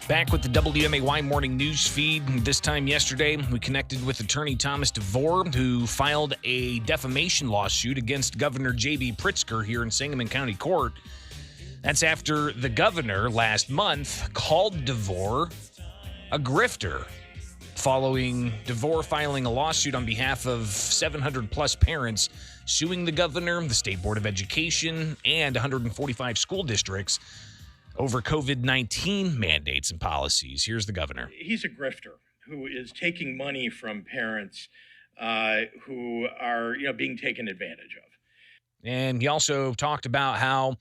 Back with the WMAY morning news feed. This time yesterday, we connected with attorney Thomas Devore, who filed a defamation lawsuit against Governor J.B. Pritzker here in Sangamon County Court. That's after the governor last month called Devore a grifter, following Devore filing a lawsuit on behalf of 700-plus parents suing the governor, the State Board of Education, and 145 school districts over COVID-19 mandates and policies. Here's the governor. He's a grifter who is taking money from parents who are, being taken advantage of. And he also talked about how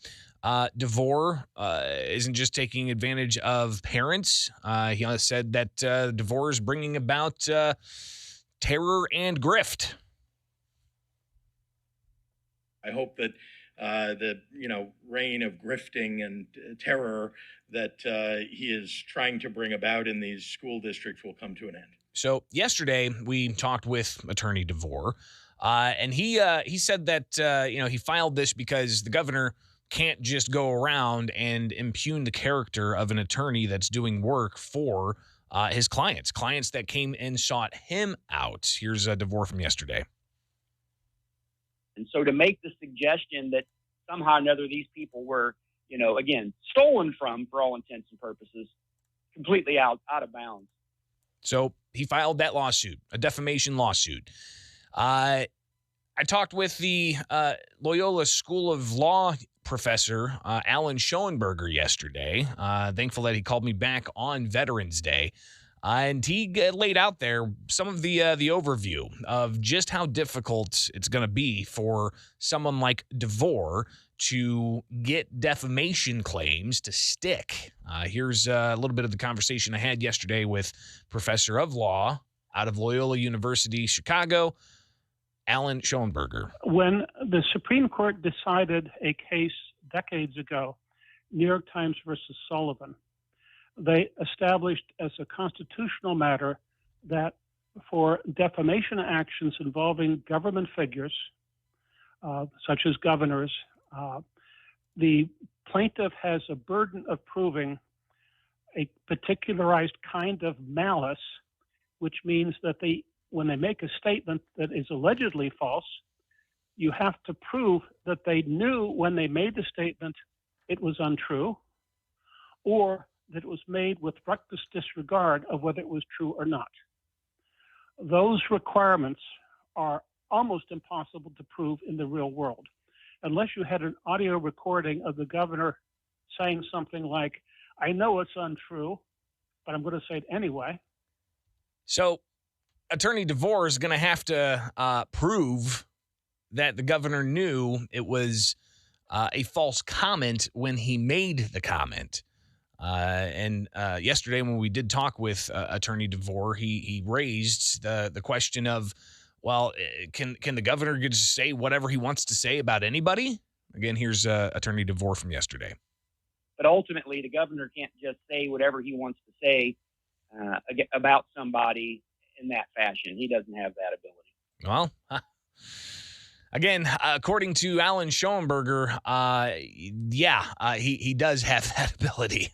Devore isn't just taking advantage of parents. He said that Devore is bringing about terror and grift. I hope that the reign of grifting and terror that he is trying to bring about in these school districts will come to an end. So yesterday we talked with attorney Devore, and he said that he filed this because the governor can't just go around and impugn the character of an attorney that's doing work for his clients that came and sought him out. Here's Devore from yesterday. And so to make the suggestion that somehow or another these people were, again, stolen from, for all intents and purposes, completely out of bounds. So he filed that lawsuit, a defamation lawsuit. I talked with the Loyola School of Law professor, Allen Shoenberger, yesterday. Thankful that he called me back on Veterans Day. And he laid out there some of the overview of just how difficult it's going to be for someone like Devore to get defamation claims to stick. Here's a little bit of the conversation I had yesterday with Professor of Law out of Loyola University, Chicago, Allen Shoenberger. When the Supreme Court decided a case decades ago, New York Times versus Sullivan, they established as a constitutional matter that for defamation actions involving government figures, such as governors, the plaintiff has a burden of proving a particularized kind of malice, which means that when they make a statement that is allegedly false, you have to prove that they knew when they made the statement it was untrue, or that it was made with reckless disregard of whether it was true or not. Those requirements are almost impossible to prove in the real world, unless you had an audio recording of the governor saying something like, "I know it's untrue, but I'm going to say it anyway." So attorney Devore is going to have to prove that the governor knew it was a false comment when he made the comment. And yesterday when we did talk with attorney Devore, he raised the question of, well, can the governor just say whatever he wants to say about anybody? Again, here's attorney Devore from yesterday. But ultimately, the governor can't just say whatever he wants to say about somebody in that fashion. He doesn't have that ability. Well, again, according to Allen Shoenberger, he does have that ability.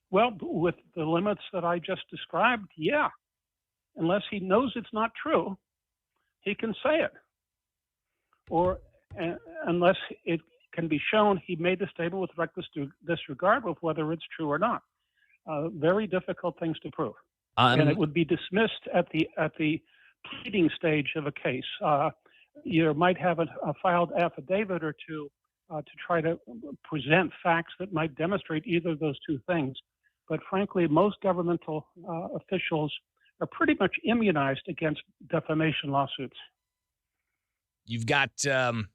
Well, with the limits that I just described, yeah. Unless he knows it's not true, he can say it. Or unless it can be shown he made the statement with reckless disregard of whether it's true or not. Very difficult things to prove. And it would be dismissed at the pleading stage of a case. You might have a filed affidavit or two to try to present facts that might demonstrate either of those two things. But frankly, most governmental officials are pretty much immunized against defamation lawsuits. You've got Allen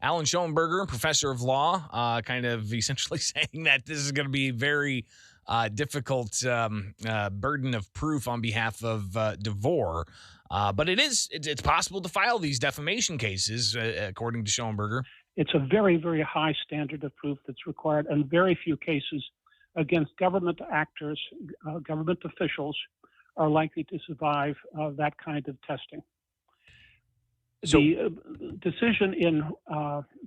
Shoenberger, professor of law, kind of essentially saying that this is going to be a very difficult burden of proof on behalf of Devore. But it's possible to file these defamation cases, according to Shoenberger. It's a very, very high standard of proof that's required, and very few cases against government actors, government officials, are likely to survive that kind of testing. So, the decision in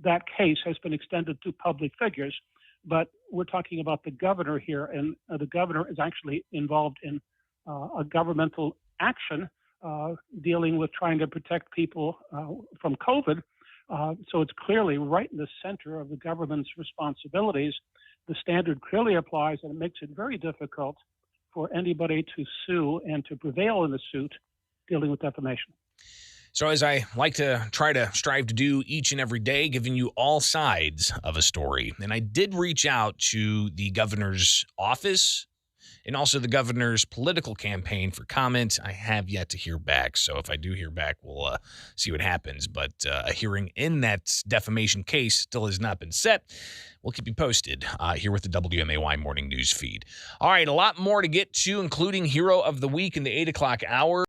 that case has been extended to public figures. but we're talking about the governor here, and the governor is actually involved in a governmental action dealing with trying to protect people from COVID. So it's clearly right in the center of the government's responsibilities. The standard clearly applies, and it makes it very difficult for anybody to sue and to prevail in the suit dealing with defamation. So as I like to try to strive to do each and every day, giving you all sides of a story. And I did reach out to the governor's office and also the governor's political campaign for comment. I have yet to hear back. So if I do hear back, we'll see what happens. But a hearing in that defamation case still has not been set. We'll keep you posted here with the WMAY Morning News feed. All right, a lot more to get to, including Hero of the Week in the 8 o'clock hour.